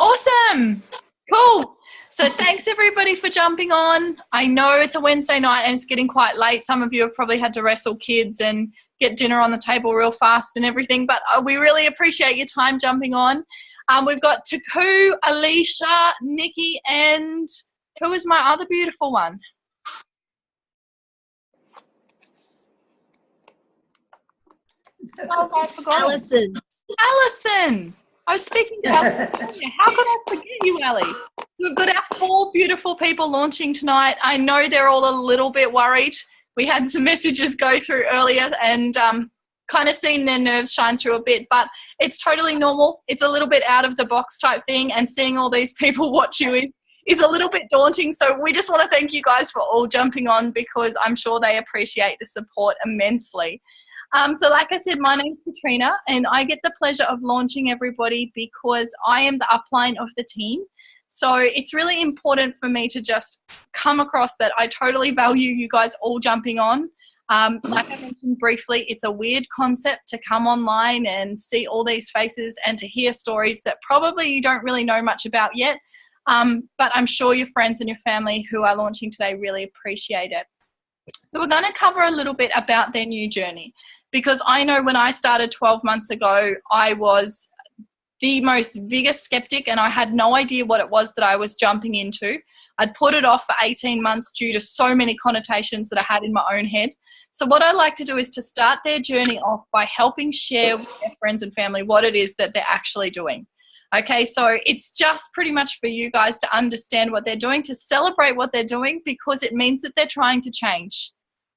Awesome. Cool. So thanks everybody for jumping on. I know it's a Wednesday night and it's getting quite late. Some of you have probably had to wrestle kids and get dinner on the table real fast and everything, but we really appreciate your time jumping on. We've got Taku, Aliesha, Nicky, and who is my other beautiful one? Oh, I forgot. Alison. I was speaking to Alison. How could I forget you, Ali? We've got our 4 beautiful people launching tonight. I know they're all a little bit worried. We had some messages go through earlier and kind of seen their nerves shine through a bit, but it's totally normal. It's a little bit out of the box type thing, and seeing all these people watch you is a little bit daunting. So we just want to thank you guys for all jumping on, because I'm sure they appreciate the support immensely. So like I said, my name's Katrina, and I get the pleasure of launching everybody because I am the upline of the team. So it's really important for me to just come across that I totally value you guys all jumping on. Like I mentioned briefly, it's a weird concept to come online and see all these faces and to hear stories that probably you don't really know much about yet. But I'm sure your friends and your family who are launching today really appreciate it. So we're going to cover a little bit about their new journey, because I know when I started 12 months ago, I was the most biggest skeptic and I had no idea what it was that I was jumping into. I'd put it off for 18 months due to so many connotations that I had in my own head. So what I like to do is to start their journey off by helping share with their friends and family what it is that they're actually doing. Okay, so it's just pretty much for you guys to understand what they're doing, to celebrate what they're doing, because it means that they're trying to change.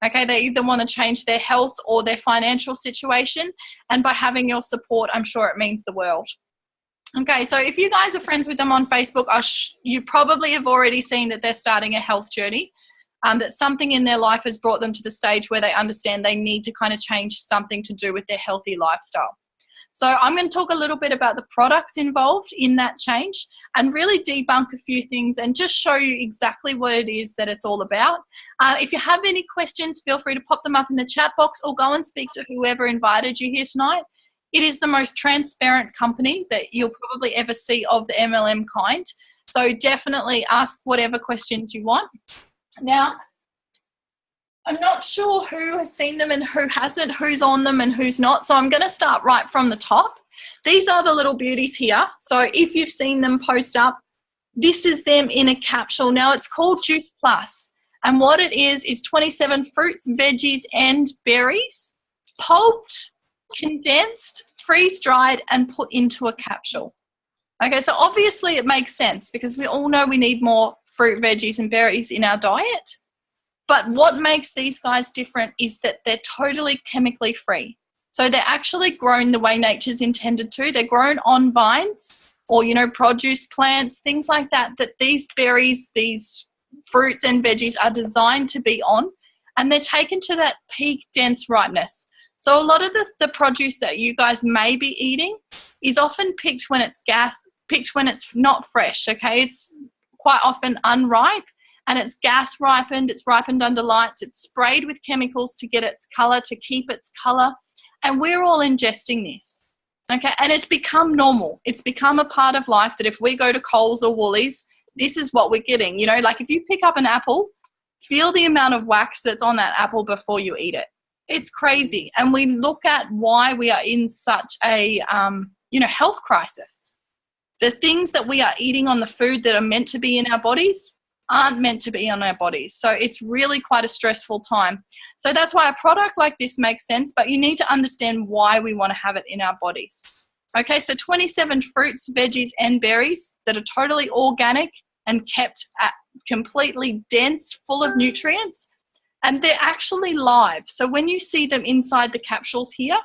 Okay, they either want to change their health or their financial situation, and by having your support, I'm sure it means the world. Okay, so if you guys are friends with them on Facebook, you probably have already seen that they're starting a health journey, that something in their life has brought them to the stage where they understand they need to kind of change something to do with their healthy lifestyle. So I'm going to talk a little bit about the products involved in that change and really debunk a few things and just show you exactly what it is that it's all about. If you have any questions, feel free to pop them up in the chat box or go and speak to whoever invited you here tonight. It is the most transparent company that you'll probably ever see of the MLM kind. So definitely ask whatever questions you want. Now, I'm not sure who has seen them and who hasn't, who's on them and who's not. So I'm going to start right from the top. These are the little beauties here. So if you've seen them post up, this is them in a capsule. Now it's called Juice Plus. And what it is 27 fruits, veggies, and berries, pulped, condensed, freeze-dried, and put into a capsule. Okay, so obviously it makes sense because we all know we need more fruit, veggies, and berries in our diet. But what makes these guys different is that they're totally chemically free. So they're actually grown the way nature's intended to. They're grown on vines or, produce plants, things like that, that these berries, these fruits and veggies are designed to be on, and they're taken to that peak dense ripeness. So a lot of the produce that you guys may be eating is often picked when it's not fresh, okay? It's quite often unripe. And it's gas ripened, it's ripened under lights, it's sprayed with chemicals to get its colour, to keep its colour. And we're all ingesting this, okay? And it's become normal. It's become a part of life that if we go to Coles or Woolies, this is what we're getting. Like if you pick up an apple, feel the amount of wax that's on that apple before you eat it. It's crazy. And we look at why we are in such a, health crisis. The things that we are eating on the food that are meant to be in our bodies aren't meant to be on our bodies. So it's really quite a stressful time. So that's why a product like this makes sense, but you need to understand why we want to have it in our bodies. Okay, so 27 fruits, veggies, and berries that are totally organic and kept completely dense, full of nutrients, and they're actually live. So when you see them inside the capsules here,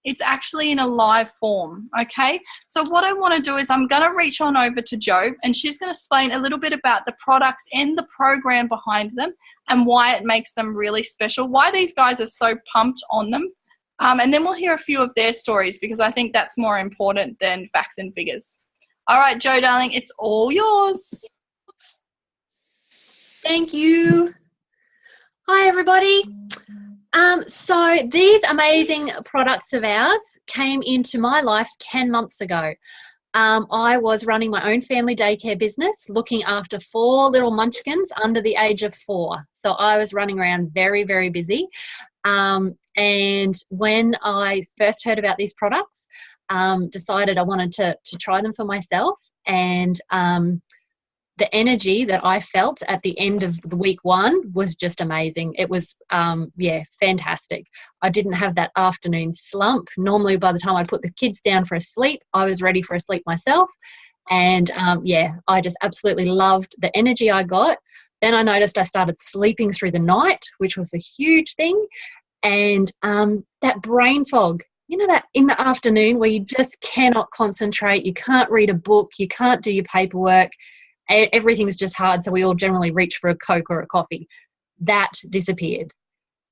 it's actually in a live form, okay? So what I want to do is I'm going to reach on over to Jo, and she's going to explain a little bit about the products and the program behind them and why it makes them really special, why these guys are so pumped on them. And then we'll hear a few of their stories because I think that's more important than facts and figures. All right, Jo, darling, it's all yours. Thank you. Hi, everybody. So these amazing products of ours came into my life 10 months ago. I was running my own family daycare business, looking after 4 little munchkins under the age of 4. So I was running around very, very busy. And when I first heard about these products, decided I wanted to try them for myself. And the energy that I felt at the end of the week 1 was just amazing. It was, fantastic. I didn't have that afternoon slump. Normally, by the time I put the kids down for a sleep, I was ready for a sleep myself. And, I just absolutely loved the energy I got. Then I noticed I started sleeping through the night, which was a huge thing. And that brain fog, you know, that in the afternoon where you just cannot concentrate, you can't read a book, you can't do your paperwork, everything's just hard, so we all generally reach for a Coke or a coffee. That disappeared.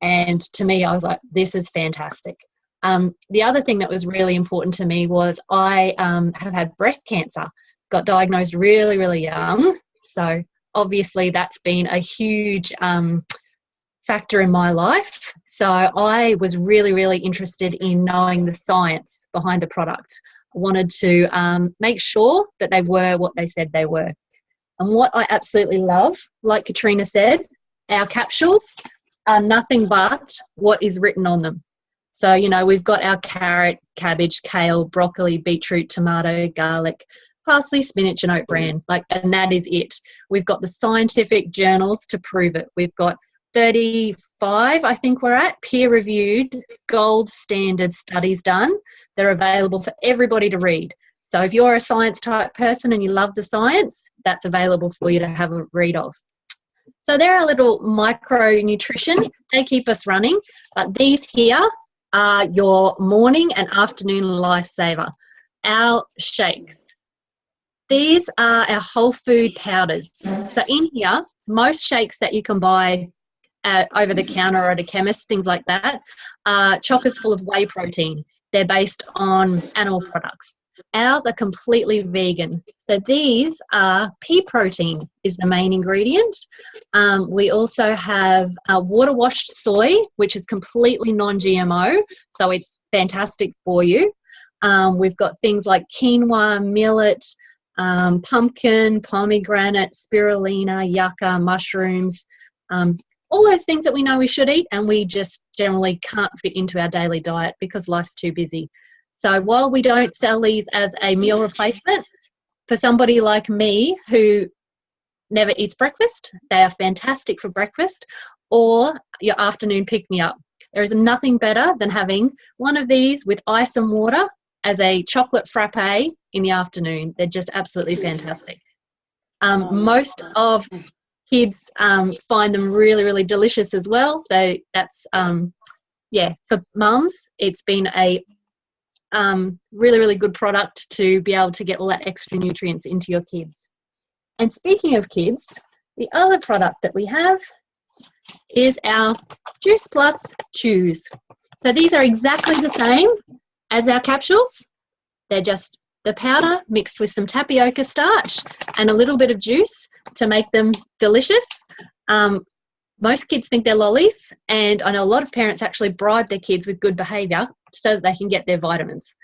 And to me, I was like, this is fantastic. The other thing that was really important to me was I have had breast cancer, got diagnosed really, really young. So obviously that's been a huge factor in my life. So I was really, really interested in knowing the science behind the product. I wanted to make sure that they were what they said they were. And what I absolutely love, like Katrina said, our capsules are nothing but what is written on them. So, you know, we've got our carrot, cabbage, kale, broccoli, beetroot, tomato, garlic, parsley, spinach and oat bran, and that is it. We've got the scientific journals to prove it. We've got 35, I think we're at, peer-reviewed, gold standard studies done. They're available for everybody to read. So if you're a science type person and you love the science, that's available for you to have a read of. So they're a little micronutrition. They keep us running. But these here are your morning and afternoon lifesaver, our shakes. These are our whole food powders. So in here, most shakes that you can buy over the counter or at a chemist, things like that, are chockers full of whey protein. They're based on animal products. Ours are completely vegan. So these are pea protein is the main ingredient. We also have water washed soy, which is completely non-GMO. So it's fantastic for you. We've got things like quinoa, millet, pumpkin, pomegranate, spirulina, yucca, mushrooms, all those things that we know we should eat and we just generally can't fit into our daily diet because life's too busy. So while we don't sell these as a meal replacement, for somebody like me who never eats breakfast, they are fantastic for breakfast or your afternoon pick-me-up. There is nothing better than having one of these with ice and water as a chocolate frappe in the afternoon. They're just absolutely fantastic. Most of kids find them really, really delicious as well. So that's, for mums, it's been a really, really good product to be able to get all that extra nutrients into your kids. And speaking of kids, the other product that we have is our Juice Plus Chews. So these are exactly the same as our capsules. They're just the powder mixed with some tapioca starch and a little bit of juice to make them delicious. Most kids think they're lollies, and I know a lot of parents actually bribe their kids with good behaviour so that they can get their vitamins.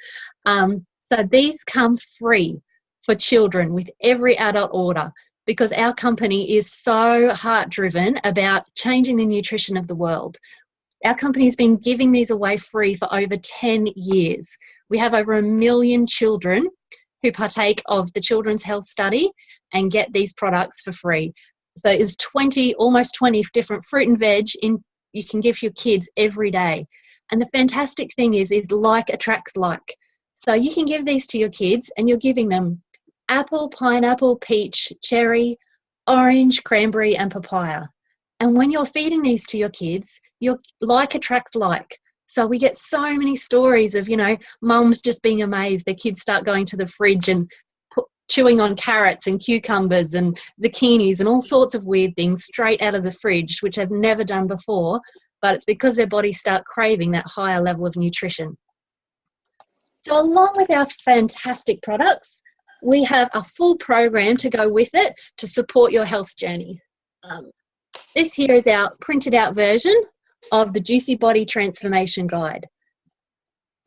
So these come free for children with every adult order because our company is so heart-driven about changing the nutrition of the world. Our company has been giving these away free for over 10 years. We have over 1 million children who partake of the Children's Health Study and get these products for free. So it's almost 20 different fruit and veg you can give your kids every day. And the fantastic thing is like attracts like. So you can give these to your kids and you're giving them apple, pineapple, peach, cherry, orange, cranberry, and papaya. And when you're feeding these to your kids, your like attracts like. So we get so many stories of, mums just being amazed. Their kids start going to the fridge and chewing on carrots and cucumbers and zucchinis and all sorts of weird things straight out of the fridge, which they've never done before, but it's because their bodies start craving that higher level of nutrition. So along with our fantastic products, we have a full program to go with it to support your health journey. This here is our printed out version of the Juicy Body Transformation Guide.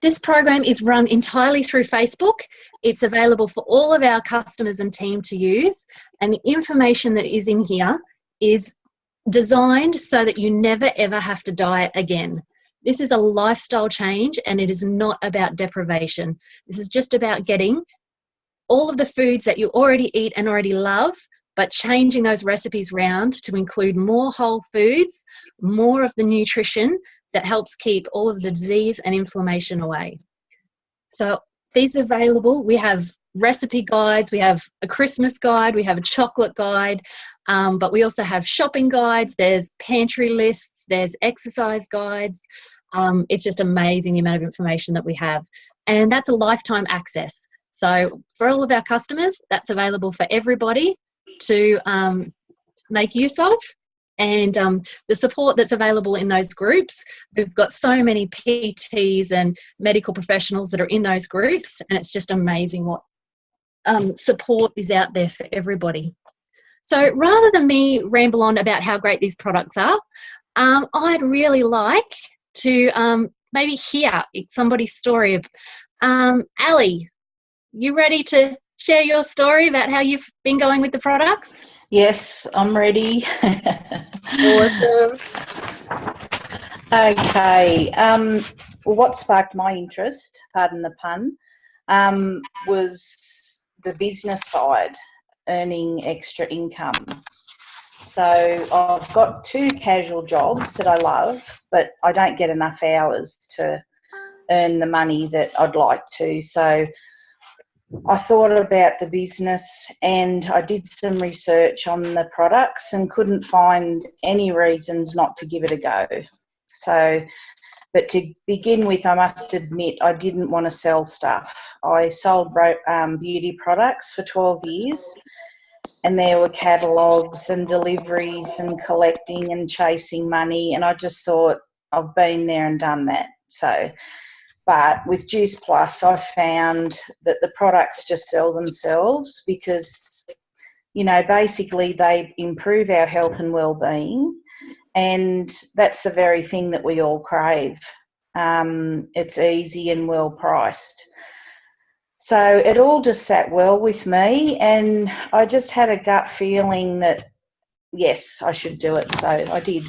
This program is run entirely through Facebook. It's available for all of our customers and team to use, and the information that is in here is designed so that you never ever have to diet again. This is a lifestyle change, and it is not about deprivation. This is just about getting all of the foods that you already eat and already love, but changing those recipes round to include more whole foods, more of the nutrition that helps keep all of the disease and inflammation away. So these are available. We have recipe guides, we have a Christmas guide, we have a chocolate guide, but we also have shopping guides, there's pantry lists, there's exercise guides. It's just amazing the amount of information that we have. And that's a lifetime access. So for all of our customers, that's available for everybody to make use of. And the support that's available in those groups, we've got so many PTs and medical professionals that are in those groups, and it's just amazing what support is out there for everybody. So rather than me ramble on about how great these products are, I'd really like to maybe hear somebody's story. Ali, you ready to share your story about how you've been going with the products? Yes, I'm ready. Awesome. Okay. What sparked my interest, pardon the pun, was the business side, earning extra income. So I've got 2 casual jobs that I love, but I don't get enough hours to earn the money that I'd like to. So I thought about the business, and I did some research on the products and couldn't find any reasons not to give it a go. So, but to begin with, I must admit, I didn't want to sell stuff. I sold beauty products for 12 years, and there were catalogues and deliveries and collecting and chasing money, and I just thought, I've been there and done that. So, but with Juice Plus, I found that the products just sell themselves because, you know, basically they improve our health and well-being, and that's the very thing that we all crave. It's easy and well priced. So it all just sat well with me, and I just had a gut feeling that, yes, I should do it. So I did.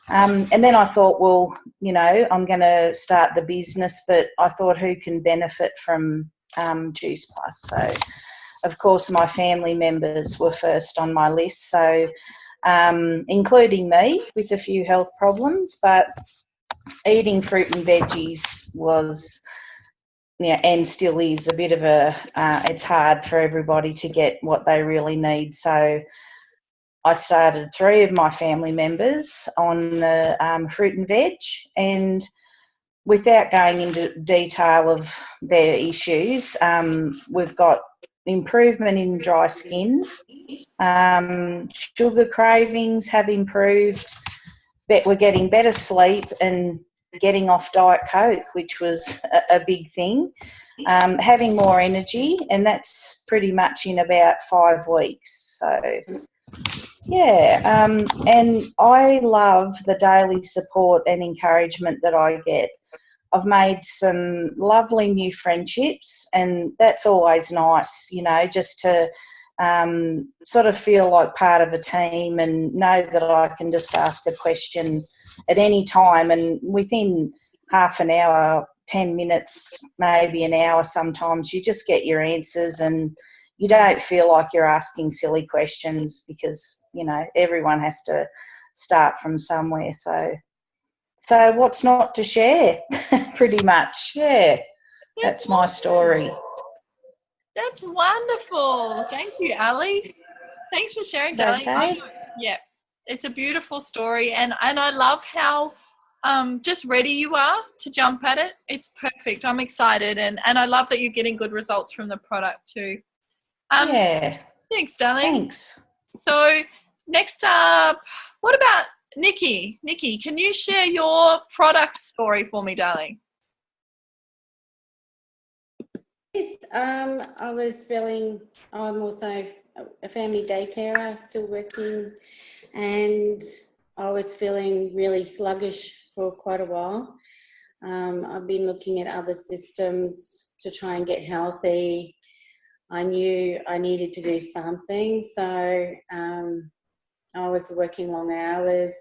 And then I thought, well, you know, I'm going to start the business, but I thought, who can benefit from Juice Plus? So, of course, my family members were first on my list, so including me with a few health problems, but eating fruit and veggies was, yeah, and still is a bit of a, it's hard for everybody to get what they really need. So I started 3 of my family members on the fruit and veg, and without going into detail of their issues, we've got improvement in dry skin, sugar cravings have improved, but we're getting better sleep and getting off Diet Coke, which was a big thing, having more energy, and that's pretty much in about 5 weeks. So yeah, and I love the daily support and encouragement that I get. I've made some lovely new friendships, and that's always nice, you know, just to sort of feel like part of a team and know that I can just ask a question at any time, and within half an hour, 10 minutes, maybe an hour sometimes, you just get your answers, and you don't feel like you're asking silly questions because, you know, everyone has to start from somewhere. So what's not to share? Pretty much, yeah. That's my story. That's wonderful. Thank you, Ali. Thanks for sharing, darling. Okay. Yeah, it's a beautiful story, and I love how just ready you are to jump at it. It's perfect. I'm excited, and I love that you're getting good results from the product too. Yeah. Thanks, darling. Thanks. So next up, what about Nicky? Nicky, can you share your product story for me, darling? Yes, I was feeling, I'm also a family daycarer, still working, and I was feeling really sluggish for quite a while. I've been looking at other systems to try and get healthy. I knew I needed to do something, so I was working long hours,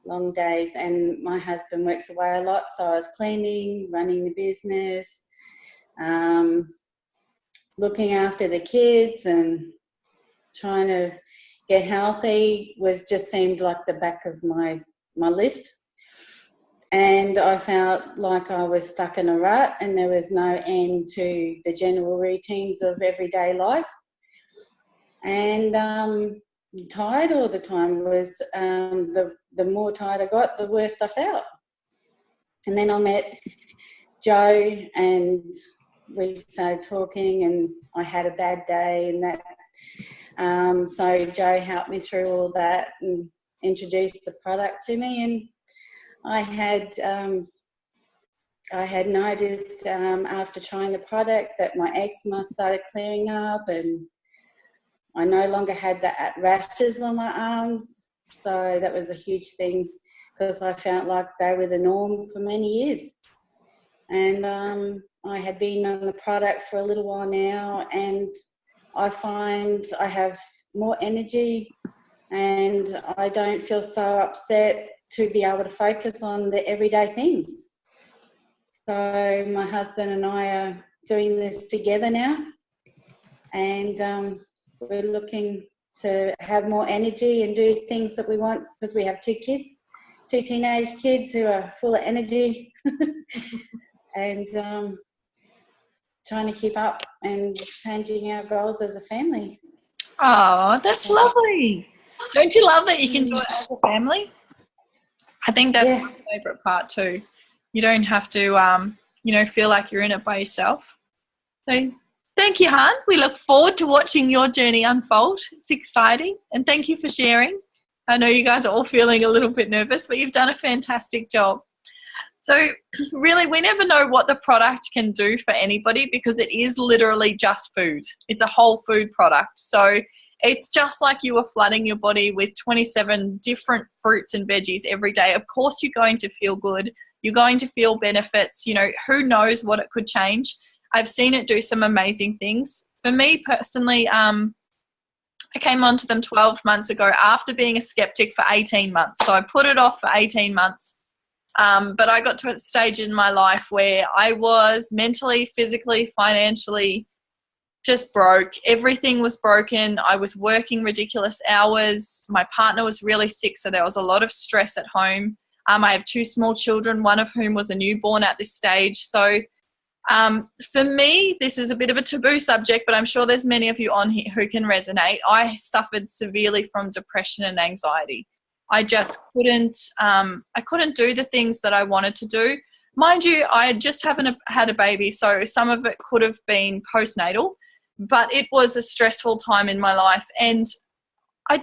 long days, and my husband works away a lot, so I was cleaning, running the business, looking after the kids, and trying to get healthy just seemed like the back of my list. And I felt like I was stuck in a rut and there was no end to the general routines of everyday life. And tired all the time was, the more tired I got, the worse I felt. And then I met Joe and we started talking, and I had a bad day and that. So Joe helped me through all that and introduced the product to me, and I had noticed after trying the product that my eczema started clearing up, and I no longer had the rashes on my arms. So that was a huge thing because I felt like they were the norm for many years. And I had been on the product for a little while now, and I find I have more energy and I don't feel so upset to be able to focus on the everyday things. So my husband and I are doing this together now, and we're looking to have more energy and do things that we want, because we have 2 kids, 2 teenage kids who are full of energy and trying to keep up and changing our goals as a family. Oh, that's lovely. Don't you love that you can do it as a family? I think that's my favourite part too. You don't have to, feel like you're in it by yourself. So thank you, Han. We look forward to watching your journey unfold. It's exciting. And thank you for sharing. I know you guys are all feeling a little bit nervous, but you've done a fantastic job. So really, we never know what the product can do for anybody, because it is literally just food. It's a whole food product. So it's just like you were flooding your body with 27 different fruits and veggies every day. Of course, you're going to feel good. You're going to feel benefits. Who knows what it could change. I've seen it do some amazing things. For me personally, I came onto them 12 months ago after being a skeptic for 18 months. So I put it off for 18 months. But I got to a stage in my life where I was mentally, physically, financially just broke. Everything was broken. I was working ridiculous hours. My partner was really sick, so there was a lot of stress at home. I have 2 small children, one of whom was a newborn at this stage. So for me, this is a bit of a taboo subject, but I'm sure there's many of you on here who can resonate. I suffered severely from depression and anxiety. I just couldn't do the things that I wanted to do. Mind you, I just haven't had a baby, so some of it could have been postnatal, but it was a stressful time in my life, and I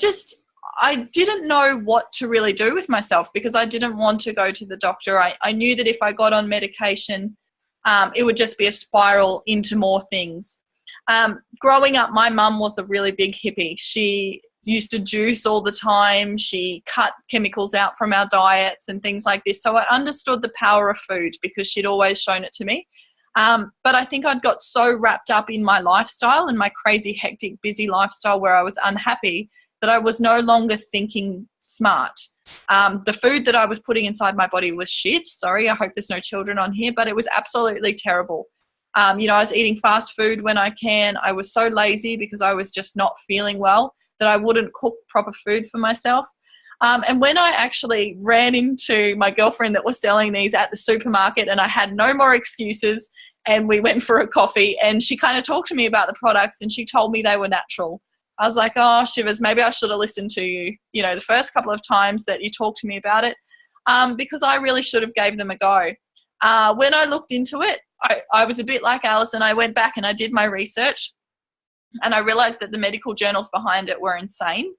didn't know what to really do with myself, because I didn't want to go to the doctor. I knew that if I got on medication, it would just be a spiral into more things. Growing up, my mum was a really big hippie. She used to juice all the time. She cut chemicals out from our diets and things like this. So I understood the power of food because she'd always shown it to me. But I think I'd got so wrapped up in my lifestyle and my crazy, hectic, busy lifestyle where I was unhappy that I was no longer thinking smart. The food that I was putting inside my body was shit. Sorry, I hope there's no children on here, but it was absolutely terrible. I was eating fast food when I can. I was so lazy because I was just not feeling well that I wouldn't cook proper food for myself. And when I actually ran into my girlfriend that was selling these at the supermarket, and I had no more excuses, and we went for a coffee, and she kind of talked to me about the products, and she told me they were natural. I was like, oh, shivers, maybe I should have listened to you, the first couple of times that you talked to me about it, because I really should have gave them a go. When I looked into it, I was a bit like Alice, and I went back and I did my research, and I realized that the medical journals behind it were insane.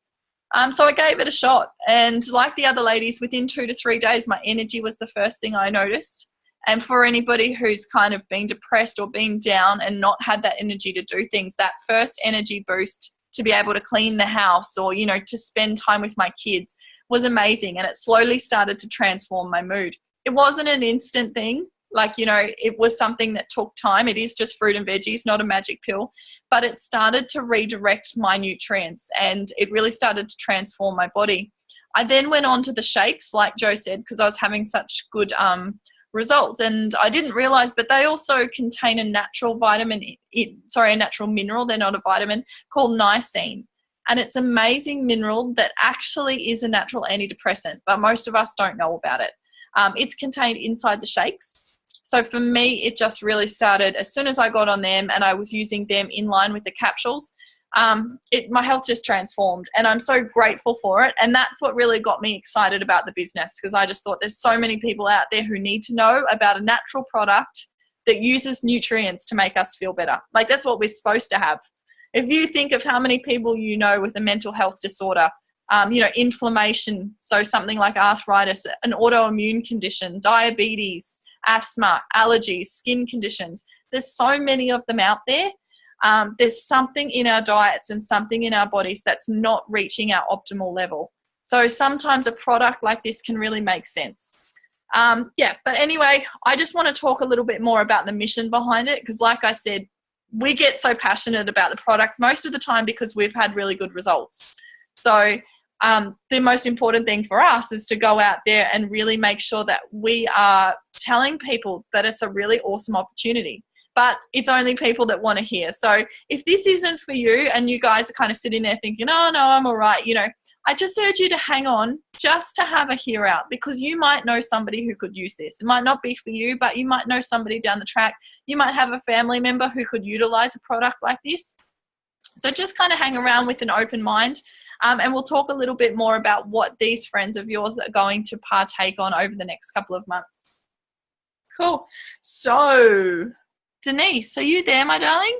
So I gave it a shot. And like the other ladies, within 2 to 3 days, my energy was the first thing I noticed. And for anybody who's kind of been depressed or been down and not had that energy to do things, that first energy boost to be able to clean the house or, to spend time with my kids was amazing. And it slowly started to transform my mood. It wasn't an instant thing. Like, you know, it was something that took time. It is just fruit and veggies, not a magic pill, but it started to redirect my nutrients and it really started to transform my body. I then went on to the shakes, like Joe said, because I was having such good results. And I didn't realize, but they also contain a natural a natural mineral. They're not a vitamin, called niacin. And it's an amazing mineral that actually is a natural antidepressant, but most of us don't know about it. It's contained inside the shakes. So for me, it just really started as soon as I got on them and I was using them in line with the capsules. My health just transformed and I'm so grateful for it. And that's what really got me excited about the business, because I just thought there's so many people out there who need to know about a natural product that uses nutrients to make us feel better. Like, that's what we're supposed to have. If you think of how many people you know with a mental health disorder, you know, inflammation, so something like arthritis, an autoimmune condition, diabetes, asthma, allergies, skin conditions, there's so many of them out there. There's something in our diets and something in our bodies that's not reaching our optimal level. So sometimes a product like this can really make sense. But anyway, I just want to talk a little bit more about the mission behind it, because like I said, we get so passionate about the product most of the time because we've had really good results. So the most important thing for us is to go out there and really make sure that we are telling people that it's a really awesome opportunity. But it's only people that want to hear. So if this isn't for you and you guys are kind of sitting there thinking, oh, no, I'm all right, you know, I just urge you to hang on just to have a hear out, because you might know somebody who could use this. It might not be for you, but you might know somebody down the track. You might have a family member who could utilize a product like this. So just kind of hang around with an open mind. And we'll talk a little bit more about what these friends of yours are going to partake on over the next couple of months. Cool. So, Denise, are you there, my darling?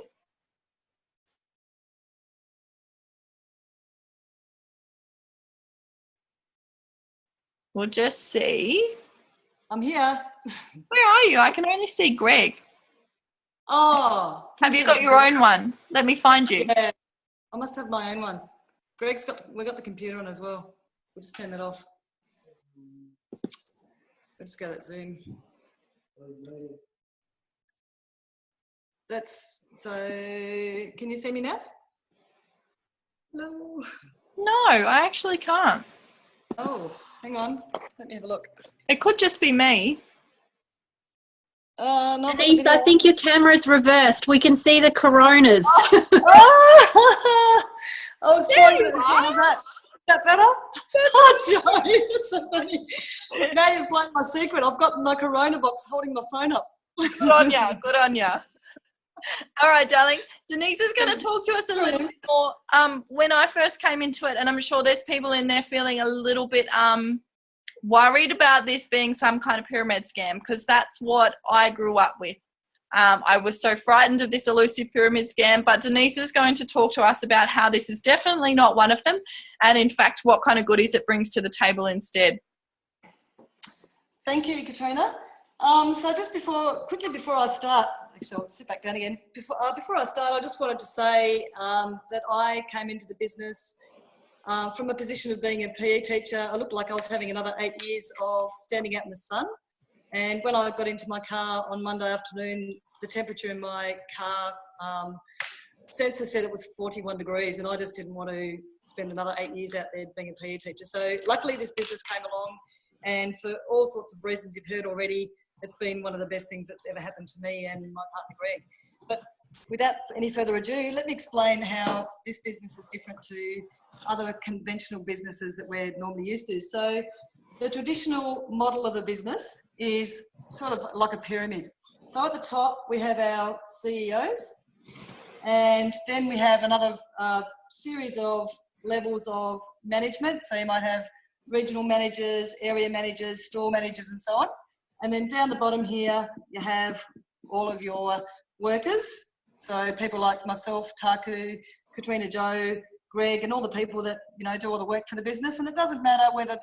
We'll just see. I'm here. Where are you? I can only see Greg. Oh. Have you got your own one? Let me find you. Yeah, I must have my own one. We got the computer on as well. We'll just turn that off. Let's go to Zoom. Can you see me now? Hello. No, I actually can't. Oh, hang on. Let me have a look. It could just be me. Denise, I think your camera's reversed. We can see the coronas. I was trying to. Was that better? Oh, Joey, that's so funny. Now you've blown my secret. I've got my corona box holding my phone up. Good on ya. Good on ya. All right, darling. Denise is going to talk to us a little bit more. When I first came into it, and I'm sure there's people in there feeling a little bit worried about this being some kind of pyramid scam, because that's what I grew up with. I was so frightened of this elusive pyramid scam, but Denise is going to talk to us about how this is definitely not one of them, and in fact, what kind of goodies it brings to the table instead. Thank you, Katrina. So just quickly before I start, actually I'll sit back down again. Before I start, I just wanted to say that I came into the business from a position of being a PE teacher. I looked like I was having another 8 years of standing out in the sun. And when I got into my car on Monday afternoon, the temperature in my car sensor said it was 41 degrees, and I just didn't want to spend another 8 years out there being a PE teacher. So luckily this business came along, and for all sorts of reasons you've heard already, it's been one of the best things that's ever happened to me and my partner Greg. But without any further ado, let me explain how this business is different to other conventional businesses that we're normally used to. So the traditional model of a business is sort of like a pyramid. So at the top, we have our CEOs, and then we have another series of levels of management. So you might have regional managers, area managers, store managers, and so on. And then down the bottom here, you have all of your workers. So people like myself, Taku, Katrina, Joe, Greg, and all the people that, you know, do all the work for the business. And it doesn't matter whether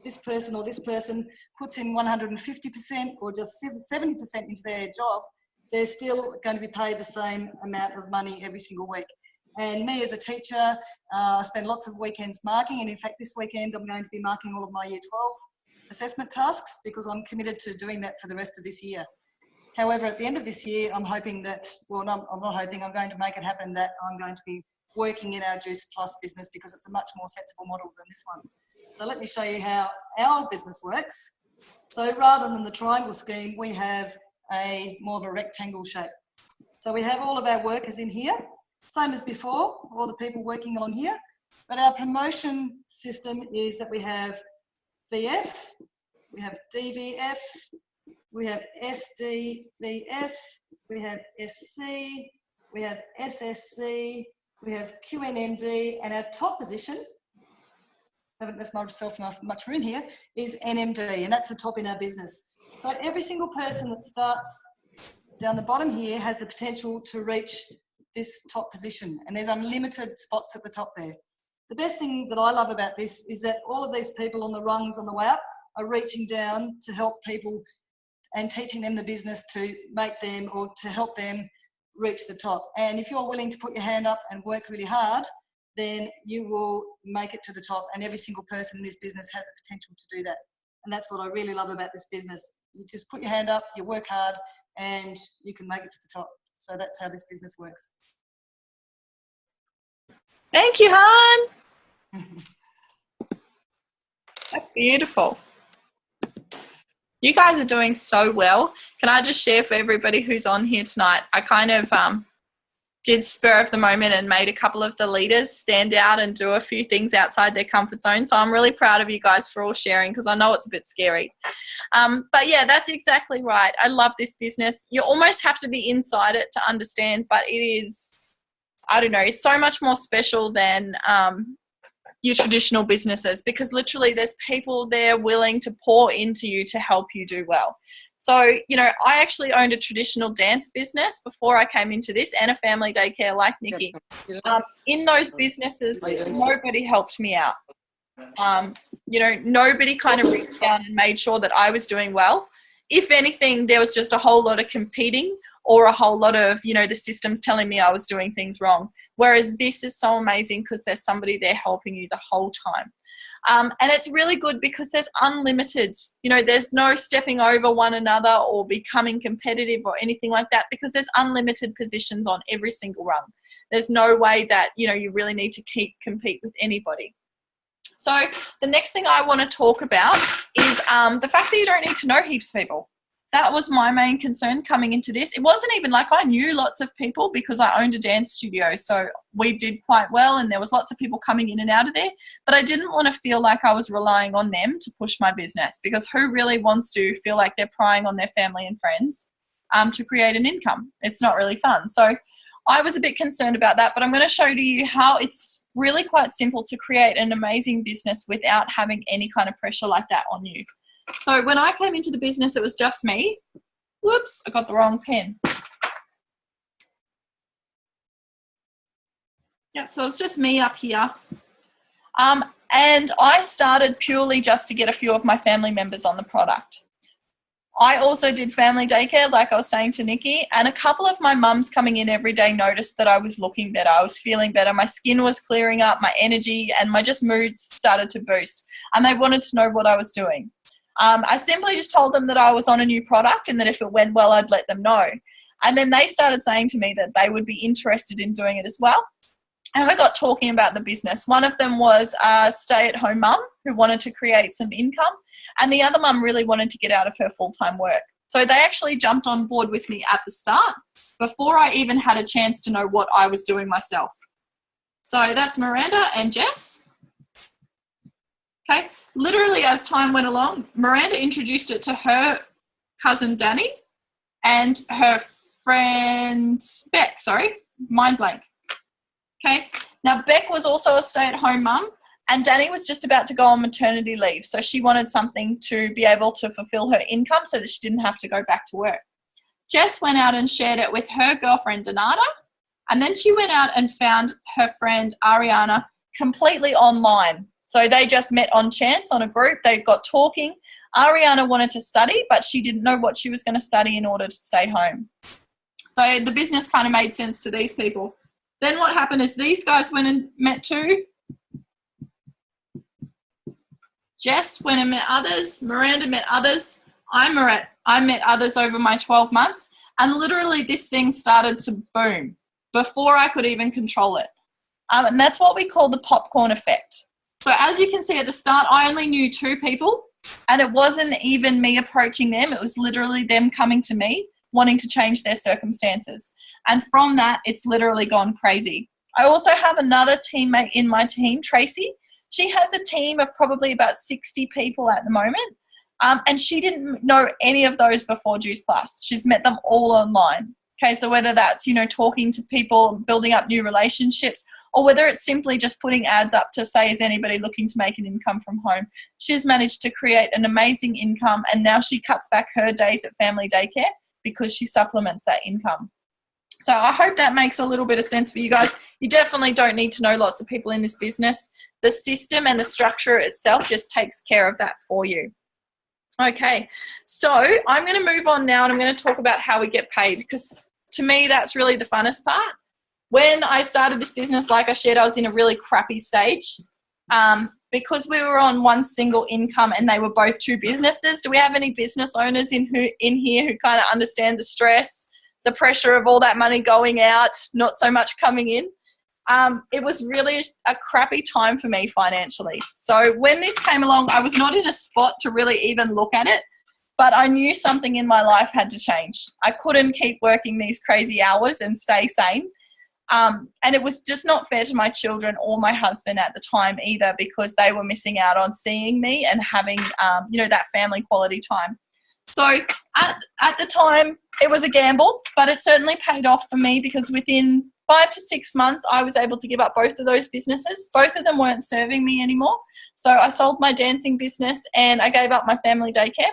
this person or this person puts in 150% or just 70% into their job, they're still going to be paid the same amount of money every single week. And me as a teacher, I spend lots of weekends marking, and in fact this weekend I'm going to be marking all of my Year 12 assessment tasks because I'm committed to doing that for the rest of this year. However, at the end of this year, I'm hoping that, well, no, I'm not hoping, I'm going to make it happen that I'm going to be working in our Juice Plus business because it's a much more sensible model than this one. So let me show you how our business works. So rather than the triangle scheme, we have more of a rectangle shape. So we have all of our workers in here, same as before, all the people working along here. But our promotion system is that we have VF, we have DVF, we have SDVF, we have SC, we have SSC, we have QNMD, and our top position, haven't left myself much room here, is NMD, and that's the top in our business. So every single person that starts down the bottom here has the potential to reach this top position, and there's unlimited spots at the top there. The best thing that I love about this is that all of these people on the rungs on the way up are reaching down to help people and teaching them the business to make them or to help them reach the top. And if you're willing to put your hand up and work really hard, then you will make it to the top, and every single person in this business has the potential to do that. And that's what I really love about this business. You just put your hand up, you work hard, and you can make it to the top. So that's how this business works. Thank you, Han. That's beautiful. You guys are doing so well. Can I just share for everybody who's on here tonight, I kind of did spur of the moment and made a couple of the leaders stand out and do a few things outside their comfort zone. So I'm really proud of you guys for all sharing, because I know it's a bit scary. But yeah, that's exactly right. I love this business. You almost have to be inside it to understand, but it is, I don't know, it's so much more special than your traditional businesses, because literally there's people there willing to pour into you to help you do well. So, you know, I actually owned a traditional dance business before I came into this, and a family daycare like Nicky. In those businesses, nobody helped me out. You know, nobody kind of reached down and made sure that I was doing well. If anything, there was just a whole lot of competing, or a whole lot of, you know, the systems telling me I was doing things wrong. Whereas this is so amazing because there's somebody there helping you the whole time. And it's really good because there's unlimited, you know, there's no stepping over one another or becoming competitive or anything like that, because there's unlimited positions on every single rung. There's no way that, you know, you really need to compete with anybody. So the next thing I want to talk about is the fact that you don't need to know heaps of people. That was my main concern coming into this. It wasn't even like I knew lots of people because I owned a dance studio. So we did quite well and there was lots of people coming in and out of there. But I didn't want to feel like I was relying on them to push my business, because who really wants to feel like they're prying on their family and friends to create an income? It's not really fun. So I was a bit concerned about that, but I'm going to show you how it's really quite simple to create an amazing business without having any kind of pressure like that on you. So when I came into the business, it was just me. Whoops, I got the wrong pen. Yep, so it's just me up here. And I started purely just to get a few of my family members on the product. I also did family daycare, like I was saying to Nicky, and a couple of my mums coming in every day noticed that I was looking better. I was feeling better. My skin was clearing up, my energy and my just moods started to boost. And they wanted to know what I was doing. I simply just told them that I was on a new product and that if it went well, I'd let them know. And then they started saying to me that they would be interested in doing it as well. And we got talking about the business. One of them was a stay-at-home mum who wanted to create some income, and the other mum really wanted to get out of her full-time work. So they actually jumped on board with me at the start before I even had a chance to know what I was doing myself. So that's Miranda and Jess. Okay. Literally, as time went along, Miranda introduced it to her cousin Danny and her friend Beck, mind blank. Okay, now Beck was also a stay-at-home mum, and Danny was just about to go on maternity leave, so she wanted something to be able to fulfill her income so that she didn't have to go back to work. Jess went out and shared it with her girlfriend Donata, and then she went out and found her friend Ariana completely online. So they just met on chance on a group. They got talking. Ariana wanted to study, but she didn't know what she was going to study in order to stay home. So the business kind of made sense to these people. Then what happened is these guys went and met too. Jess went and met others. Miranda met others. I met others over my 12 months, and literally this thing started to boom before I could even control it. And that's what we call the popcorn effect. So as you can see at the start, I only knew 2 people, and it wasn't even me approaching them. It was literally them coming to me, wanting to change their circumstances. And from that, it's literally gone crazy. I also have another teammate in my team, Tracy. She has a team of probably about 60 people at the moment. And she didn't know any of those before Juice Plus. She's met them all online. Okay, so whether that's, talking to people, building up new relationships, or whether it's simply just putting ads up to say, is anybody looking to make an income from home? She's managed to create an amazing income, and now she cuts back her days at family daycare because she supplements that income. So I hope that makes a little bit of sense for you guys. You definitely don't need to know lots of people in this business. The system and the structure itself just takes care of that for you. Okay, so I'm going to move on now, and I'm going to talk about how we get paid, because to me that's really the funnest part. When I started this business, like I shared, I was in a really crappy stage because we were on one single income and they were both 2 businesses. Do we have any business owners in here who kind of understand the stress, the pressure of all that money going out, not so much coming in? It was really a crappy time for me financially. So when this came along, I was not in a spot to really even look at it, but I knew something in my life had to change. I couldn't keep working these crazy hours and stay sane. And it was just not fair to my children or my husband at the time either, because they were missing out on seeing me and having, that family quality time. So at the time, it was a gamble, but it certainly paid off for me, because within 5 to 6 months, I was able to give up both of those businesses. Both of them weren't serving me anymore. So I sold my dancing business and I gave up my family daycare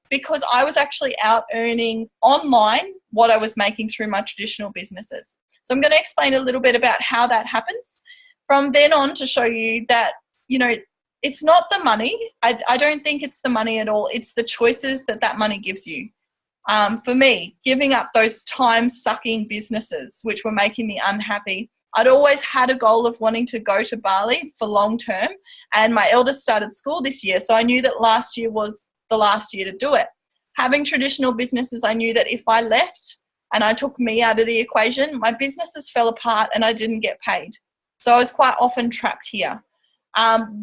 because I was actually out earning online what I was making through my traditional businesses. So I'm going to explain a little bit about how that happens from then on to show you that, it's not the money. I don't think it's the money at all. It's the choices that money gives you. For me, giving up those time-sucking businesses, which were making me unhappy. I'd always had a goal of wanting to go to Bali for long term, and my eldest started school this year, so I knew that last year was the last year to do it. Having traditional businesses, I knew that if I left and I took me out of the equation, my businesses fell apart and I didn't get paid. So I was quite often trapped here.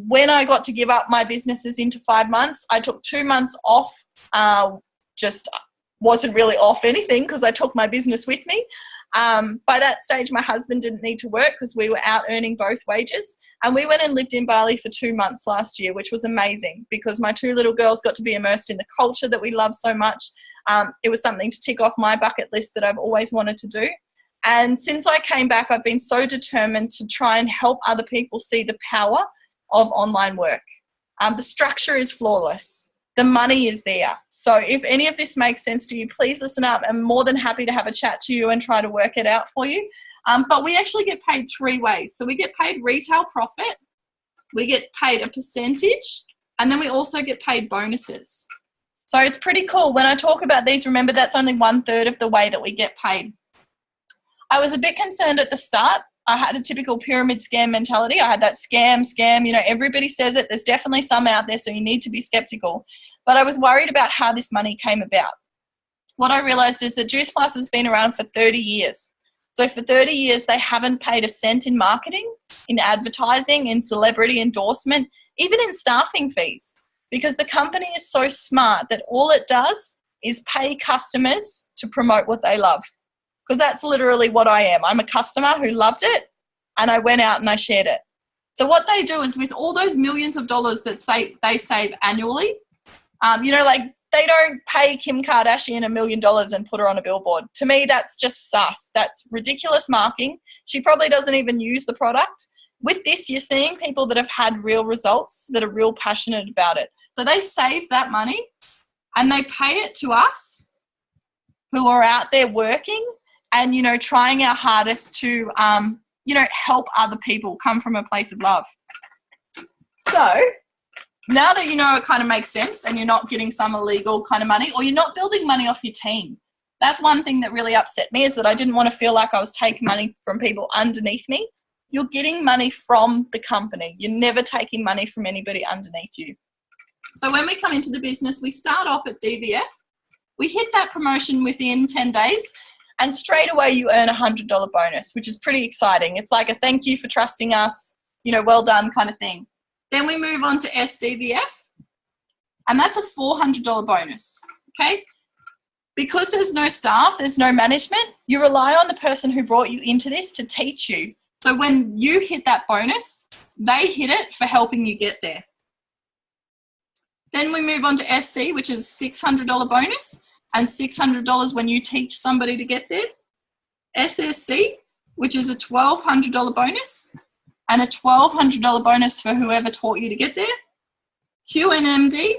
When I got to give up my businesses into 5 months, I took 2 months off, just wasn't really off anything because I took my business with me. By that stage, my husband didn't need to work because we were out earning both wages. And we went and lived in Bali for 2 months last year, which was amazing because my 2 little girls got to be immersed in the culture that we love so much. It was something to tick off my bucket list that I've always wanted to do. And since I came back, I've been so determined to try and help other people see the power of online work. The structure is flawless. The money is there. So if any of this makes sense to you, please listen up. I'm more than happy to have a chat to you and try to work it out for you. But we actually get paid 3 ways. So we get paid retail profit, we get paid a percentage, and then we also get paid bonuses. So it's pretty cool. When I talk about these, remember that's only 1/3 of the way that we get paid. I was a bit concerned at the start. I had a typical pyramid scam mentality. I had that scam, everybody says it. There's definitely some out there, so you need to be skeptical. But I was worried about how this money came about. What I realized is that Juice Plus has been around for 30 years. So for 30 years, they haven't paid a cent in marketing, in advertising, in celebrity endorsement, even in staffing fees, because the company is so smart that all it does is pay customers to promote what they love. Because that's literally what I am. I'm a customer who loved it, and I went out and I shared it. So what they do is with all those millions of dollars that they save annually, they don't pay Kim Kardashian $1 million and put her on a billboard. To me, that's just sus. That's ridiculous marketing. She probably doesn't even use the product. With this, you're seeing people that have had real results, that are real passionate about it. So they save that money and they pay it to us who are out there working and, trying our hardest to, help other people come from a place of love. So now that it kind of makes sense and you're not getting some illegal kind of money, or you're not building money off your team. That's one thing that really upset me, is that I didn't want to feel like I was taking money from people underneath me. You're getting money from the company. You're never taking money from anybody underneath you. So when we come into the business, we start off at DVF. We hit that promotion within 10 days and straight away you earn a $100 bonus, which is pretty exciting. It's like a thank you for trusting us, you know, well done kind of thing. Then we move on to SDVF, and that's a $400 bonus, okay? Because there's no staff, there's no management, you rely on the person who brought you into this to teach you. So when you hit that bonus, they hit it for helping you get there. Then we move on to SC, which is $600 bonus, and $600 when you teach somebody to get there. SSC, which is a $1,200 bonus, and a $1,200 bonus for whoever taught you to get there. QNMD,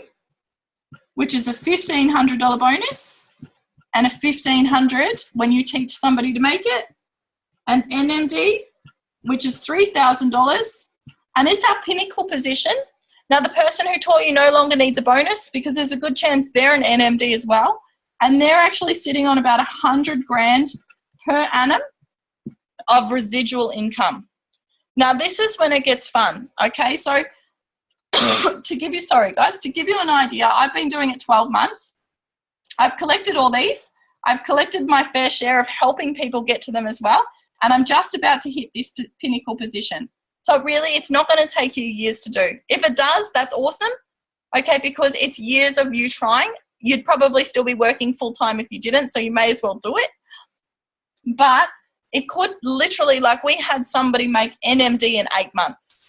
which is a $1,500 bonus, and a $1,500 when you teach somebody to make it. And NMD, which is $3,000, and it's our pinnacle position. Now, the person who taught you no longer needs a bonus because there's a good chance they're an NMD as well, and they're actually sitting on about 100 grand per annum of residual income. Now, this is when it gets fun, okay? So to give you an idea, I've been doing it 12 months. I've collected all these. I've collected my fair share of helping people get to them as well, and I'm just about to hit this pinnacle position. So really, it's not going to take you years to do. If it does, that's awesome, okay, because it's years of you trying. You'd probably still be working full-time if you didn't, so you may as well do it. But it could literally, like we had somebody make NMD in 8 months.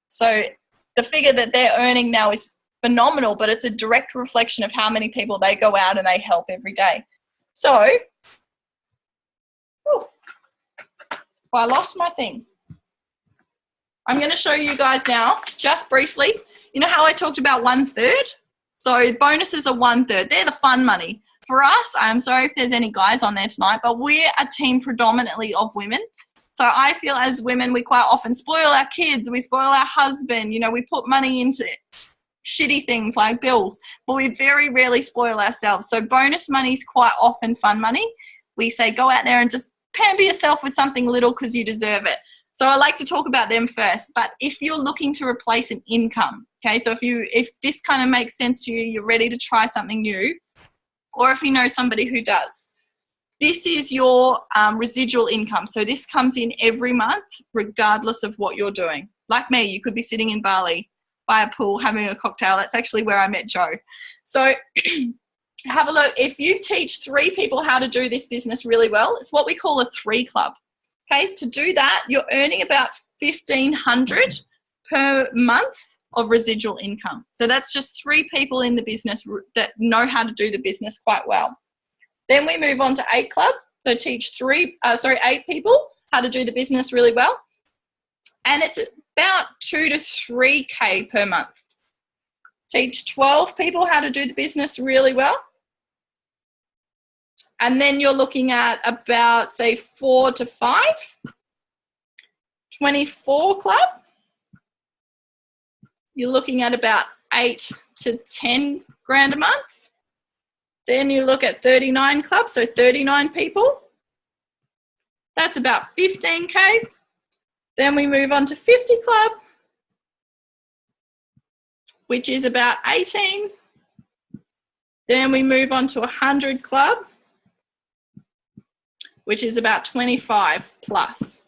So the figure that they're earning now is phenomenal, but it's a direct reflection of how many people they go out and they help every day. So, I lost my thing. I'm going to show you guys now, just briefly. You know how I talked about 1/3? So bonuses are 1/3. They're the fun money. For us, I'm sorry if there's any guys on there tonight, but we're a team predominantly of women. So I feel as women, we quite often spoil our kids, we spoil our husband, you know, we put money into shitty things like bills, but we very rarely spoil ourselves. So bonus money is quite often fun money. We say go out there and just pamper yourself with something little because you deserve it. So I like to talk about them first. But if you're looking to replace an income, okay, so if this kind of makes sense to you, you're ready to try something new, or if you know somebody who does, this is your residual income. So this comes in every month, regardless of what you're doing. Like me, you could be sitting in Bali by a pool having a cocktail. That's actually where I met Joe. So have a look. If you teach 3 people how to do this business really well, it's what we call a 3 club. Okay, to do that, you're earning about $1,500 per month of residual income. So that's just 3 people in the business that know how to do the business quite well. Then we move on to 8 club. So teach 8 people how to do the business really well. And it's about 2 to 3K per month. Teach 12 people how to do the business really well. And then you're looking at about, say, 4 to 5. 24 club. You're looking at about 8 to 10 grand a month. Then you look at 39 club, so 39 people. That's about 15K. Then we move on to 50 club, which is about 18. Then we move on to 100 club, which is about 25 plus.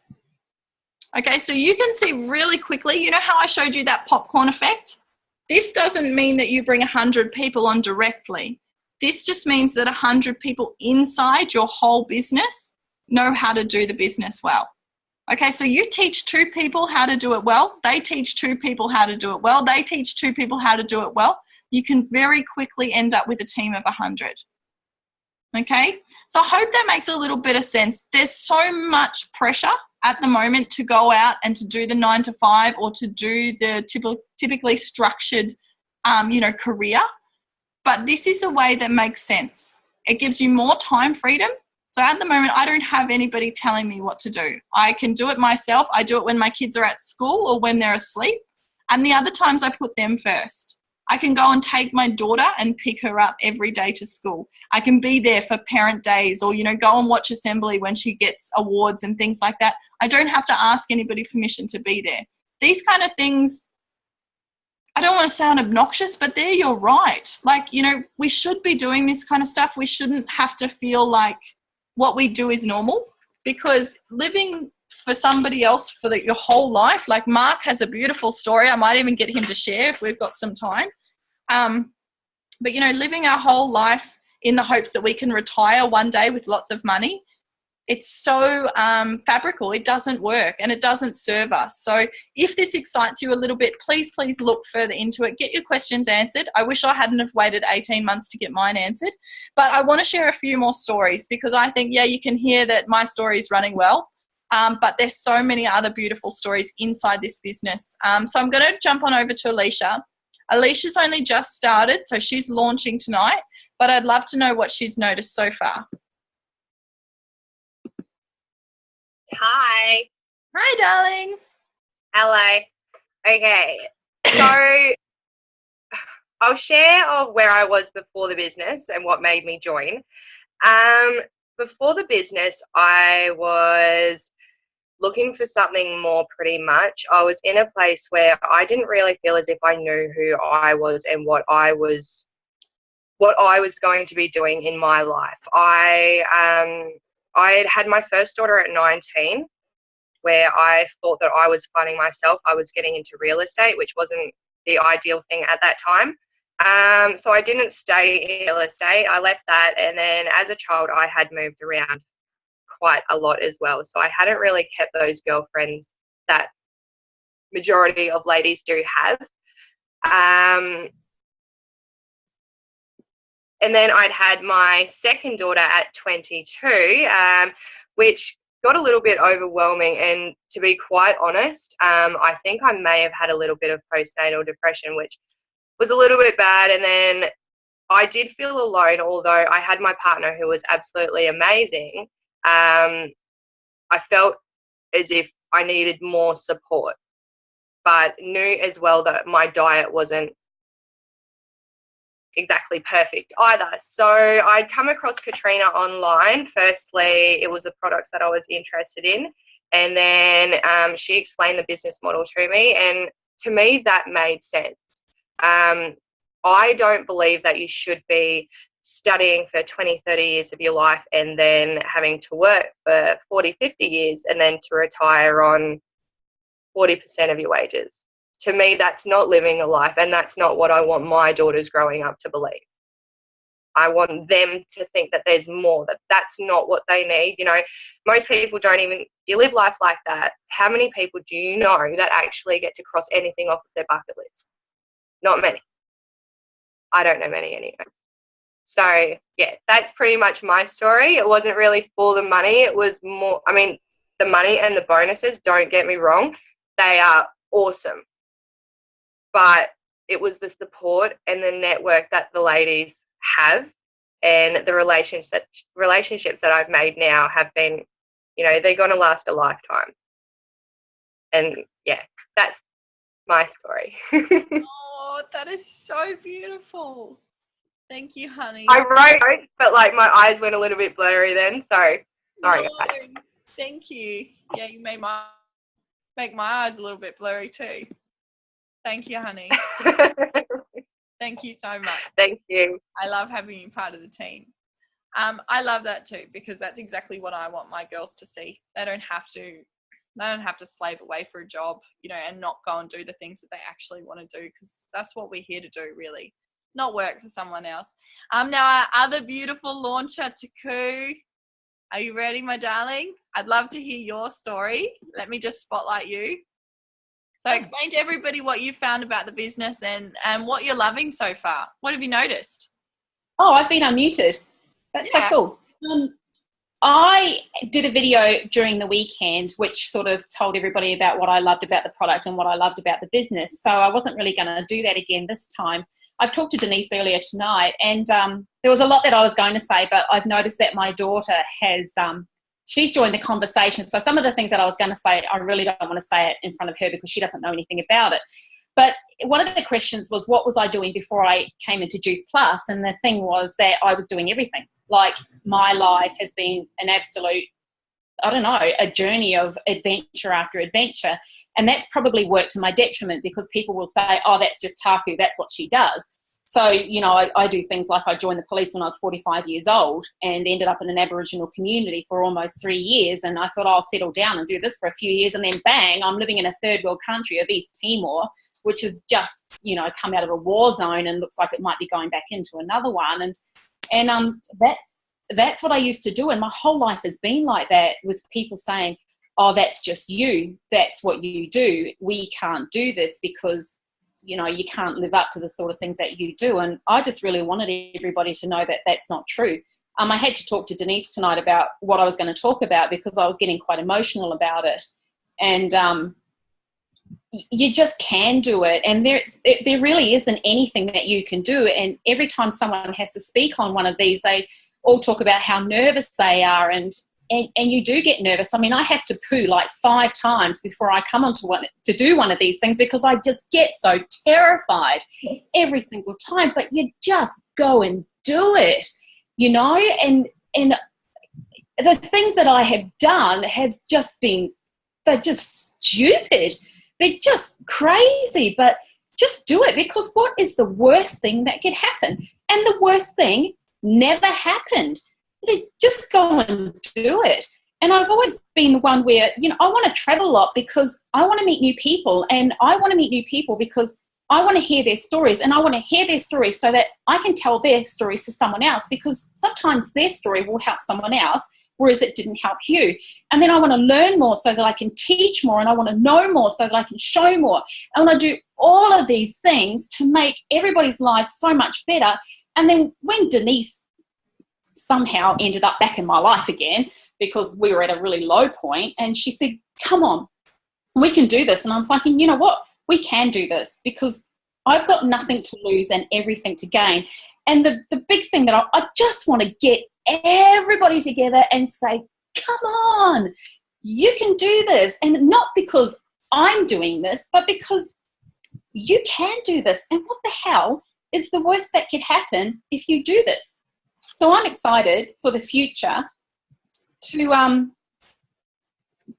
Okay, so you can see really quickly, you know how I showed you that popcorn effect? This doesn't mean that you bring 100 people on directly. This just means that 100 people inside your whole business know how to do the business well. Okay, so you teach 2 people how to do it well. They teach 2 people how to do it well. They teach 2 people how to do it well. You can very quickly end up with a team of 100. Okay, so I hope that makes a little bit of sense. There's so much pressure at the moment to go out and to do the 9 to 5 or to do the typically structured, career. But this is a way that makes sense. It gives you more time freedom. So at the moment, I don't have anybody telling me what to do. I can do it myself. I do it when my kids are at school or when they're asleep. And the other times I put them first. I can go and take my daughter and pick her up every day to school. I can be there for parent days or, go and watch assembly when she gets awards and things like that. I don't have to ask anybody permission to be there. These kind of things I don't want to sound obnoxious, but there you're right. Like, you know, we should be doing this kind of stuff. We shouldn't have to feel like what we do is normal, because living for somebody else for your whole life, like Mark has a beautiful story. I might even get him to share if we've got some time. But, you know, living our whole life in the hopes that we can retire one day with lots of money, it's so fabrical. It doesn't work and it doesn't serve us. So if this excites you a little bit, please look further into it. Get your questions answered. I wish I hadn't have waited 18 months to get mine answered. But I want to share a few more stories, because I think, yeah, you can hear that my story is running well. But there's so many other beautiful stories inside this business. So I'm going to jump on over to Aliesha. Aliesha's only just started, so she's launching tonight. But I'd love to know what she's noticed so far. Hi. Hi, darling. Hello. Okay. So I'll share of where I was before the business and what made me join. Before the business, I was looking for something more pretty much. I was in a place where I didn't really feel as if I knew who I was and what I was going to be doing in my life. I had my first daughter at 19, where I thought that I was finding myself. I was getting into real estate, which wasn't the ideal thing at that time. So I didn't stay in real estate. I left that. And then as a child, I had moved around quite a lot as well. So I hadn't really kept those girlfriends that majority of ladies do have. And then I'd had my second daughter at 22, which got a little bit overwhelming. And to be quite honest, I think I may have had a little bit of postnatal depression, which was a little bit bad. And then I did feel alone, although I had my partner who was absolutely amazing. I felt as if I needed more support, but knew as well that my diet wasn't exactly perfect either. So I'd come across Katrina online. Firstly, it was the products that I was interested in, and then she explained the business model to me, and to me that made sense. I don't believe that you should be studying for 20, 30 years of your life and then having to work for 40, 50 years and then to retire on 40% of your wages. To me, that's not living a life, and that's not what I want my daughters growing up to believe. I want them to think that there's more, that that's not what they need. You know, most people don't even, you live life like that. How many people do you know that actually get to cross anything off of their bucket list? Not many. I don't know many anyway. So, yeah, that's pretty much my story. It wasn't really for the money. It was more, I mean, the money and the bonuses, don't get me wrong, they are awesome. But it was the support and the network that the ladies have, and the relationships that I've made now have been, you know, they're going to last a lifetime. And, yeah, that's my story. Oh, that is so beautiful. Thank you, honey. I wrote, but like my eyes went a little bit blurry then, so sorry guys. Thank you. Yeah, you made make my eyes a little bit blurry too. Thank you, honey. Thank you so much. Thank you. I love having you part of the team. I love that too, because that's exactly what I want my girls to see. They don't have to slave away for a job, you know, and not go and do the things that they actually want to do, because that's what we're here to do, really, not work for someone else. Now our other beautiful launcher, Taku. Are you ready, my darling? I'd love to hear your story. Let me just spotlight you. So explain to everybody what you found about the business and what you're loving so far. What have you noticed? Oh, I've been unmuted. That's so cool. I did a video during the weekend which sort of told everybody about what I loved about the product and what I loved about the business. So I wasn't really going to do that again this time. I've talked to Denise earlier tonight, and there was a lot that I was going to say, but I've noticed that my daughter has, she's joined the conversation. So some of the things that I was going to say, I really don't want to say it in front of her because she doesn't know anything about it. But one of the questions was, what was I doing before I came into Juice Plus? And the thing was that I was doing everything. Like, my life has been an absolute I don't know, a journey of adventure after adventure. And that's probably worked to my detriment, because people will say, oh, that's just Taku, that's what she does. So, you know, I do things like I joined the police when I was 45 years old and ended up in an Aboriginal community for almost 3 years. And I thought, I'll settle down and do this for a few years. And then bang, I'm living in a third world country of East Timor, which has just, you know, come out of a war zone and looks like it might be going back into another one. And that's what I used to do. And my whole life has been like that, with people saying, oh, that's just you. That's what you do. We can't do this because, you know, you can't live up to the sort of things that you do. And I just really wanted everybody to know that that's not true. I had to talk to Denise tonight about what I was going to talk about, because I was getting quite emotional about it. And you just can do it. And there really isn't anything that you can do. And every time someone has to speak on one of these, they all talk about how nervous they are, and you do get nervous. I mean, I have to poo like 5 times before I come onto to do one of these things, because I just get so terrified every single time. But you just go and do it, you know. And the things that I have done have just been, they're just stupid. They're just crazy. But just do it, because what is the worst thing that could happen? And the worst thing never happened. Just go and do it. And I've always been the one where, you know, I want to travel a lot because I want to meet new people, and I want to meet new people because I want to hear their stories, and I want to hear their stories so that I can tell their stories to someone else, because sometimes their story will help someone else, whereas it didn't help you. And then I want to learn more so that I can teach more, and I want to know more so that I can show more. I want to do all of these things to make everybody's lives so much better. And then when Denise somehow ended up back in my life again, because we were at a really low point, and she said, come on, we can do this. And I was like, you know what, we can do this, because I've got nothing to lose and everything to gain. And the big thing that I just want to get everybody together and say, come on, you can do this. And not because I'm doing this, but because you can do this. And what the hell is the worst that could happen if you do this? So I'm excited for the future to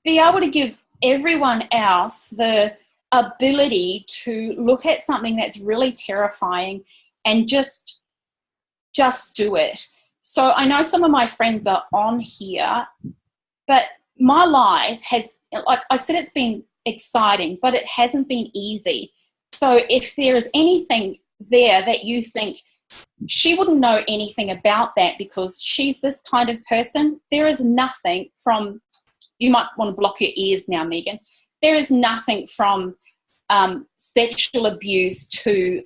be able to give everyone else the ability to look at something that's really terrifying and just do it. So I know some of my friends are on here, but my life has, like I said, it's been exciting, but it hasn't been easy. So if there is anything there that you think, she wouldn't know anything about that because she's this kind of person, there is nothing from, you might want to block your ears now, Megan, there is nothing from sexual abuse to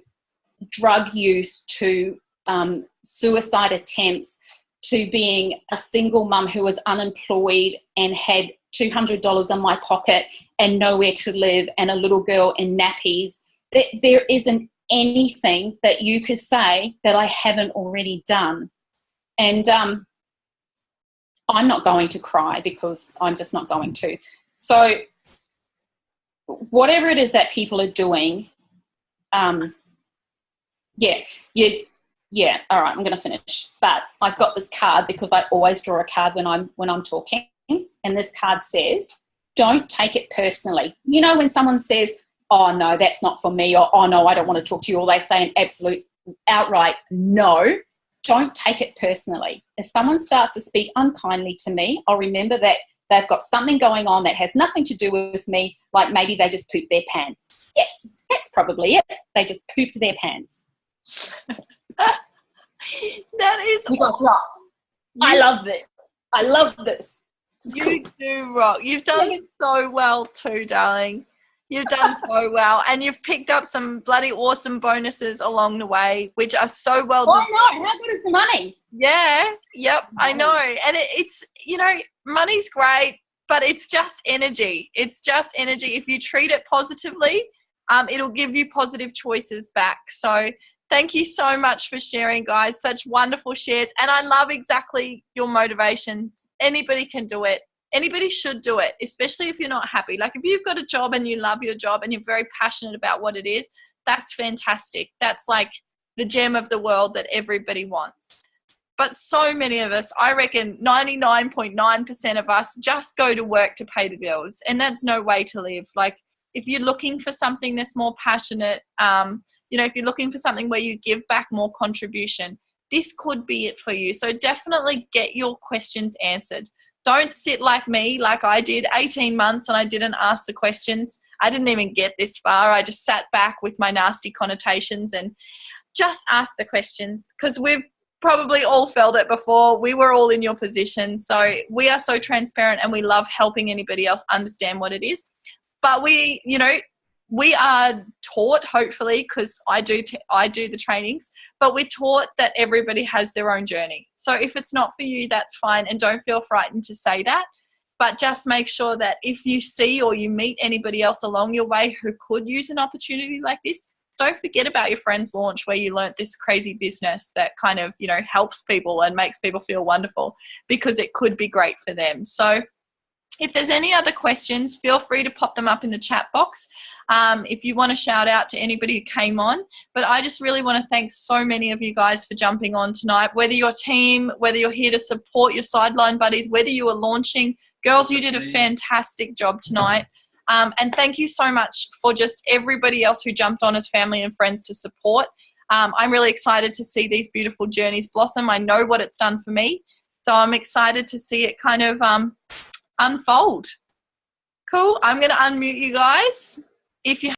drug use to suicide attempts to being a single mum who was unemployed and had $200 in my pocket and nowhere to live and a little girl in nappies. There isn't anything that you could say that I haven't already done. And I'm not going to cry, because I'm just not going to. So whatever it is that people are doing, all right, I'm going to finish. But I've got this card because I always draw a card when I'm talking, and this card says, don't take it personally. You know, when someone says, oh no, that's not for me, or oh no, I don't want to talk to you, or they say an absolute outright no, don't take it personally. If someone starts to speak unkindly to me, I'll remember that they've got something going on that has nothing to do with me, like maybe they just pooped their pants. Yes, that's probably it. They just pooped their pants. That is awesome. I love this. I love this. You do rock. You've done so well too, darling. You've done so well, and you've picked up some bloody awesome bonuses along the way, which are so well deserved. I know. How good is the money? Yeah. Yep. I know. And it's, you know, money's great, but it's just energy. It's just energy. If you treat it positively, it'll give you positive choices back. So thank you so much for sharing, guys. Such wonderful shares. And I love exactly your motivation. Anybody can do it. Anybody should do it, especially if you're not happy. Like if you've got a job and you love your job and you're very passionate about what it is, that's fantastic. That's like the gem of the world that everybody wants. But so many of us, I reckon 99.9% of us just go to work to pay the bills, and that's no way to live. Like, if you're looking for something that's more passionate, if you're looking for something where you give back more contribution, this could be it for you. So definitely get your questions answered. Don't sit like me, like I did 18 months and I didn't ask the questions. I didn't even get this far. I just sat back with my nasty connotations and just ask the questions, because we've probably all felt it before. We were all in your position. So we are so transparent and we love helping anybody else understand what it is. But we are taught, hopefully, because I do the trainings, but we're taught that everybody has their own journey. So if it's not for you, that's fine. And don't feel frightened to say that. But just make sure that if you see or you meet anybody else along your way who could use an opportunity like this, don't forget about your friend's launch where you learnt this crazy business that kind of, helps people and makes people feel wonderful, because it could be great for them. So if there's any other questions, feel free to pop them up in the chat box if you want to shout out to anybody who came on. But I just really want to thank so many of you guys for jumping on tonight, whether you're team, whether you're here to support your sideline buddies, whether you are launching. Girls, you did a fantastic job tonight. And thank you so much for just everybody else who jumped on as family and friends to support. I'm really excited to see these beautiful journeys blossom. I know what it's done for me. So I'm excited to see it kind of unfold. Cool. I'm going to unmute you guys. If you